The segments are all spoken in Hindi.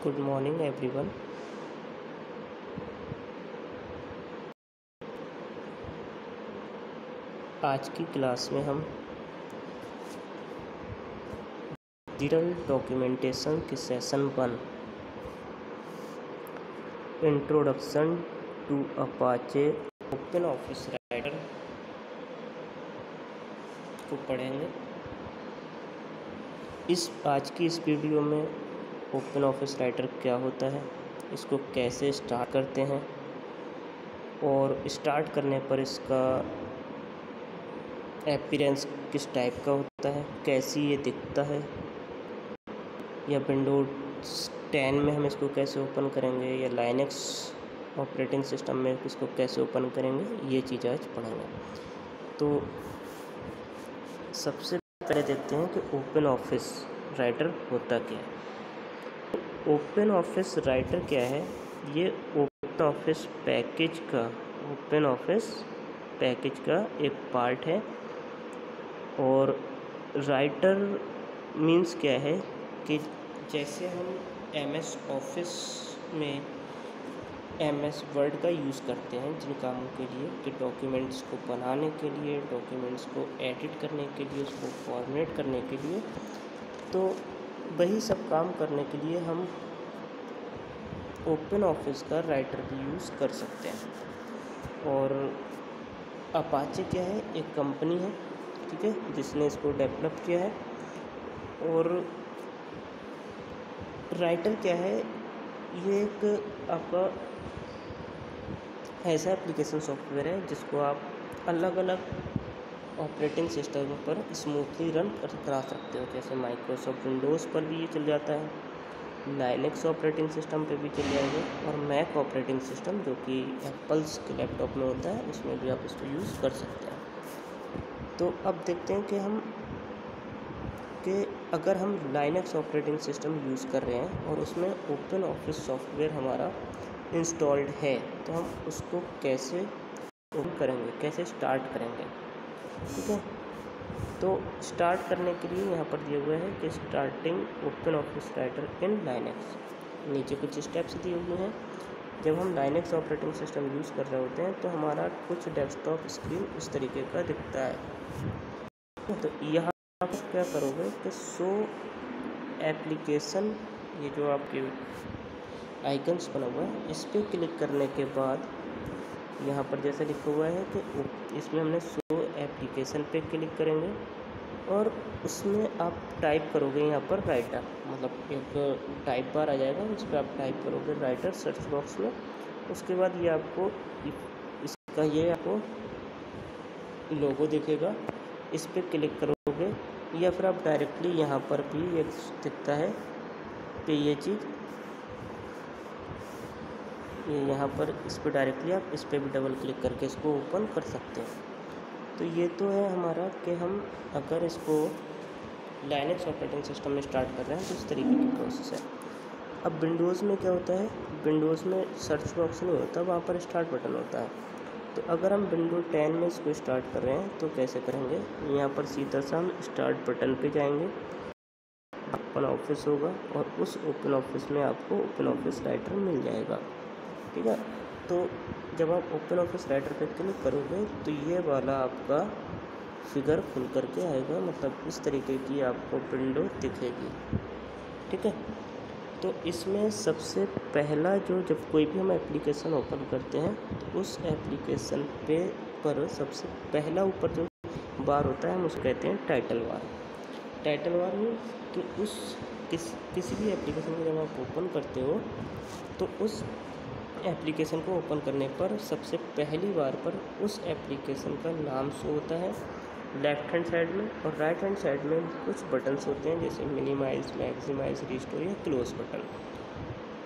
Good morning everyone. आज की क्लास में हम डिजिटल डॉक्यूमेंटेशन के session 1 introduction to Apache OpenOffice Writer को पढ़ेंगे। आज की इस वीडियो में ओपन ऑफिस राइटर क्या होता है, इसको कैसे स्टार्ट करते हैं और स्टार्ट करने पर इसका अपीयरेंस किस टाइप का होता है, कैसी ये दिखता है, या विंडोज 10 में हम इसको कैसे ओपन करेंगे, या लाइनक्स ऑपरेटिंग सिस्टम में इसको कैसे ओपन करेंगे, ये चीज़ आज पढ़ेंगे। तो सबसे पहले देखते हैं कि ओपन ऑफिस राइटर होता क्या है। ओपन ऑफिस राइटर क्या है? ये ओपन ऑफिस पैकेज का एक पार्ट है। और राइटर मीन्स क्या है कि जैसे हम एमएस ऑफिस में एमएस वर्ड का यूज़ करते हैं जिन कामों के लिए, कि डॉक्यूमेंट्स को बनाने के लिए, डॉक्यूमेंट्स को एडिट करने के लिए, उसको फॉर्मेट करने के लिए, तो वही सब काम करने के लिए हम ओपन ऑफिस का राइटर भी यूज़ कर सकते हैं। और अपाचे क्या है? एक कंपनी है, ठीक है, जिसने इसको डेवलप किया है। और राइटर क्या है? ये एक आपका ऐसा एप्लीकेशन सॉफ्टवेयर है जिसको आप अलग अलग ऑपरेटिंग सिस्टम पर स्मूथली रन करा सकते हो। जैसे माइक्रोसॉफ्ट विंडोज़ पर भी ये चल जाता है, लाइनक्स ऑपरेटिंग सिस्टम पे भी चल जाएगा, और मैक ऑपरेटिंग सिस्टम जो कि एप्पल्स के लैपटॉप में होता है उसमें भी आप इसको यूज़ कर सकते हैं। तो अब देखते हैं कि अगर हम लाइनक्स ऑपरेटिंग सिस्टम यूज़ कर रहे हैं और उसमें ओपन ऑफिस सॉफ्टवेयर हमारा इंस्टॉल्ड है, तो हम उसको कैसे ओपन करेंगे, कैसे स्टार्ट करेंगे, ठीक है। तो स्टार्ट करने के लिए यहाँ पर दिया हुआ है कि starting open office writer in Linux. नीचे कुछ स्टेप्स दिए हुए हैं। जब हम लाइनक्स ऑपरेटिंग सिस्टम यूज़ कर रहे होते हैं तो हमारा कुछ डेस्कटॉप स्क्रीन इस तरीके का दिखता है। तो यहाँ आप क्या करोगे कि शो एप्लीकेशन, ये जो आपके आइकन्स बना हुआ है, इस पर क्लिक करने के बाद यहाँ पर जैसे लिखा हुआ है कि इसमें हमने शो एप्लीकेशन पे क्लिक करेंगे और उसमें आप टाइप करोगे यहाँ पर राइटर, मतलब एक टाइप बार आ जाएगा, उस पर आप टाइप करोगे राइटर सर्च बॉक्स में। उसके बाद ये आपको इसका ये आपको लोगो दिखेगा, इस पर क्लिक करोगे, या फिर आप डायरेक्टली यहाँ पर भी एक दिखता है कि ये चीज़, ये यहाँ पर इस पर डायरेक्टली आप इस पर भी डबल क्लिक करके इसको ओपन कर सकते हैं। तो ये तो है हमारा कि हम अगर इसको लाइनक्स ऑपरेटिंग सिस्टम में स्टार्ट कर रहे हैं तो इस तरीके की प्रोसेस है। अब विंडोज़ में क्या होता है? विंडोज़ में सर्च बॉक्स नहीं होता, वहाँ पर स्टार्ट बटन होता है। तो अगर हम विंडो 10 में इसको स्टार्ट कर रहे हैं तो कैसे करेंगे? यहाँ पर सीधा सा हम स्टार्ट बटन पे जाएंगे, ओपन ऑफिस होगा और उस ओपन ऑफिस में आपको ओपन ऑफिस राइटर मिल जाएगा, ठीक है। तो जब आप ओपन ऑफिस राइटर पे क्लिक करोगे तो ये वाला आपका फिगर खुल करके आएगा, मतलब इस तरीके की आपको विंडो दिखेगी, ठीक है। तो इसमें सबसे पहला जब कोई भी हम एप्लीकेशन ओपन करते हैं तो उस एप्लीकेशन पर सबसे पहला ऊपर जो बार होता है हम उसको कहते हैं टाइटल बार। टाइटल बार में कि किसी भी एप्लीकेशन को जब आप ओपन करते हो तो उस एप्लीकेशन को ओपन करने पर सबसे पहली बार पर उस एप्लीकेशन का नाम शो होता है लेफ़्ट हैंड साइड में, और राइट हैंड साइड में कुछ बटन्स होते हैं जैसे मिनिमाइज, मैक्सिमाइज, रिस्टोर या क्लोज बटन।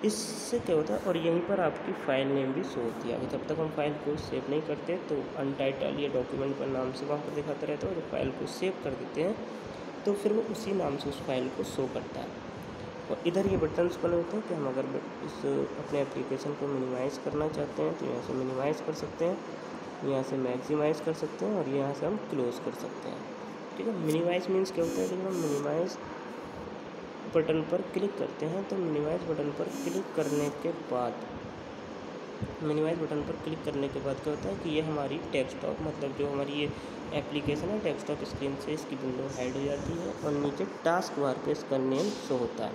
इससे क्या होता है, और यहीं पर आपकी फ़ाइल नेम भी शो होती है। जब तक हम फाइल को सेव नहीं करते तो अनटाइटल या डॉक्यूमेंट पर नाम से वहाँ पर दिखाता रहता है, और जब फाइल को सेव कर देते हैं तो फिर वो उसी नाम से उस फाइल को शो करता है। और इधर ये बटन्स बने होते हैं कि हम अगर इस अपने एप्लीकेशन को मिनिमाइज़ करना चाहते हैं तो यहाँ से मिनिमाइज़ कर सकते हैं, यहाँ से मैक्सिमाइज़ कर सकते हैं, और यहाँ से हम क्लोज़ कर सकते हैं, ठीक है। मिनिमाइज़ मीन्स क्या होता है कि जब हम मिनिमाइज़ बटन पर क्लिक करते हैं तो मिनिमाइज बटन पर क्लिक करने के बाद क्या होता है कि ये हमारी डेस्कटॉप मतलब जो हमारी ये एप्लीकेशन है डेस्कटॉप स्क्रीन से इसकी विंडो हाइड हो जाती है और नीचे टास्क बार पे इसका नेम शो होता है।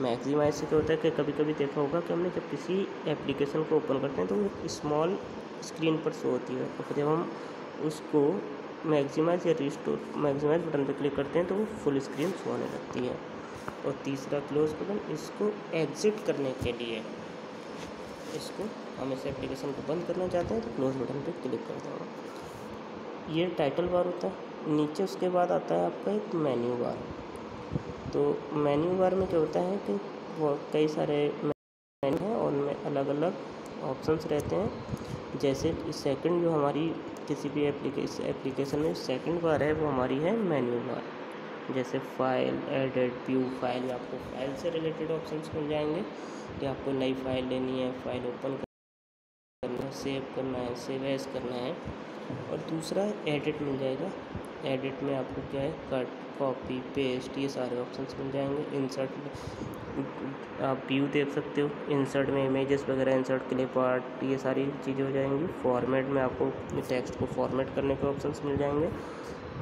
मैक्सिमाइज से क्या होता है कि कभी कभी देखा होगा कि हमने जब किसी एप्लीकेशन को ओपन करते हैं तो वो स्मॉल स्क्रीन पर शो होती है, और जब हम उसको मैक्सिमाइज या रिस्टोर मैक्सिमाइज बटन पर क्लिक करते हैं तो वो फुल स्क्रीन शो होने लगती है। और तीसरा क्लोज बटन, इसको एग्जिट करने के लिए हम इस एप्लीकेशन को बंद करना चाहते हैं तो क्लोज बटन पर क्लिक कर देंगे। ये टाइटल बार होता है। नीचे उसके बाद आता है आपका एक मेन्यू बार। तो मेन्यू बार में क्या होता है कि वो कई सारे मेन्यू हैं और उनमें अलग अलग ऑप्शंस रहते हैं। जैसे सेकंड जो हमारी किसी भी एप्लीकेशन में सेकंड बार है वो हमारी है मेन्यू बार। जैसे फाइल, एडिट, व्यू फाइल, आपको फाइल से रिलेटेड ऑप्शंस मिल जाएंगे कि आपको नई फाइल लेनी है, फाइल ओपन करना है, सेव करना है, सेव एज करना है। और दूसरा एडिट मिल जाएगा। एडिट में आपको क्या है, कट, कॉपी, पेस्ट, ये सारे ऑप्शंस मिल जाएंगे। इंसर्ट आप व्यू देख सकते हो, इंसर्ट में इमेजेस वगैरह इंसर्ट, क्लिप आर्ट, ये सारी चीज़ें हो जाएंगी। फॉर्मेट में आपको टेक्स्ट को फॉर्मेट करने के ऑप्शंस मिल जाएंगे।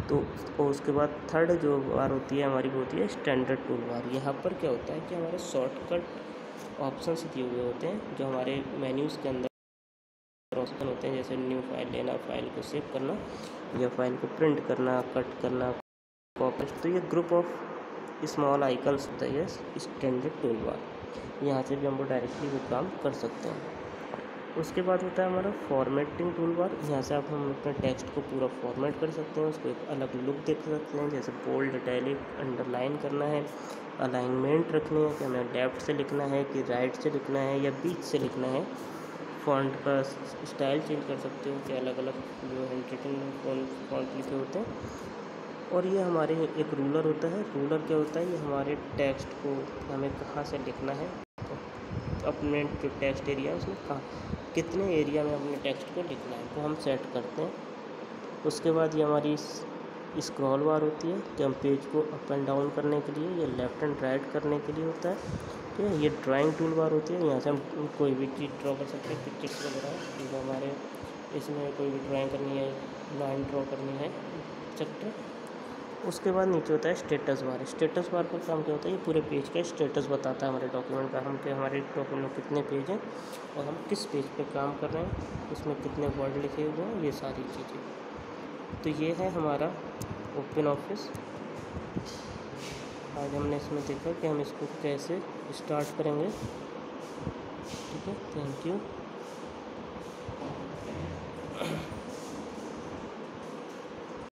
तो और उसके बाद थर्ड जो बार होती है हमारी वो होती है स्टैंडर्ड टूल बार। यहाँ पर क्या होता है कि हमारे शॉर्टकट ऑप्शंस दिए हुए होते हैं जो हमारे मेन्यूज़ के अंदर ऑप्शन होते हैं, जैसे न्यू फाइल लेना, फाइल को सेव करना या फाइल को प्रिंट करना, कट करना, कॉपी। तो ये ग्रुप ऑफ स्मॉल आइकन्स होता है स्टैंडर्ड टूल बार। यहाँ से भी हम लोग डायरेक्टली वो काम कर सकते हैं। उसके बाद होता है हमारा फॉर्मेटिंग टूल बार। यहाँ से आप हम अपने टेक्स्ट को पूरा फॉर्मेट कर सकते हैं, उसको एक अलग लुक देख सकते हैं। जैसे बोल्ड, इटैलिक, अंडरलाइन करना है, अलाइनमेंट रखनी है कि हमें लेफ़्ट से लिखना है कि राइट से लिखना है या बीच से लिखना है। फ़ॉन्ट का स्टाइल चेंज कर सकते हो कि अलग अलग जो हैंड रिटन फ़ॉन्ट लिखे होते हैं। और ये हमारे एक रूलर होता है। रूलर क्या होता है, ये हमारे टेक्स्ट को हमें कहाँ से लिखना है, अपने जो टेक्स्ट एरिया है उसमें कहाँ कितने एरिया में अपने टेक्स्ट को लिखना है वो हम सेट करते हैं। उसके बाद ये हमारी स्क्रॉल बार होती है कि हम पेज को अप एंड डाउन करने के लिए या लेफ़्ट एंड राइट करने के लिए होता है। ठीक है, ये ड्राइंग टूल बार होती है। यहाँ से हम कोई भी चीज़ ड्रॉ कर सकते हैं, पिक्चर्स वगैरह जो हमारे इसमें कोई भी ड्राइंग करनी है, लाइन ड्रॉ करनी है, एक्सेट्रा। उसके बाद नीचे होता है स्टेटस बार। स्टेटस बार का काम क्या होता है, ये पूरे पेज का स्टेटस बताता है हमारे डॉक्यूमेंट का, हम कि हमारे डॉक्यूमेंट में कितने पेज हैं और हम किस पेज पे काम कर रहे हैं, उसमें कितने वर्ड लिखे हुए हैं, ये सारी चीज़ें। तो ये है हमारा ओपन ऑफिस। आज हमने इसमें देखा कि हम इसको कैसे स्टार्ट करेंगे। ठीक है, थैंक यू।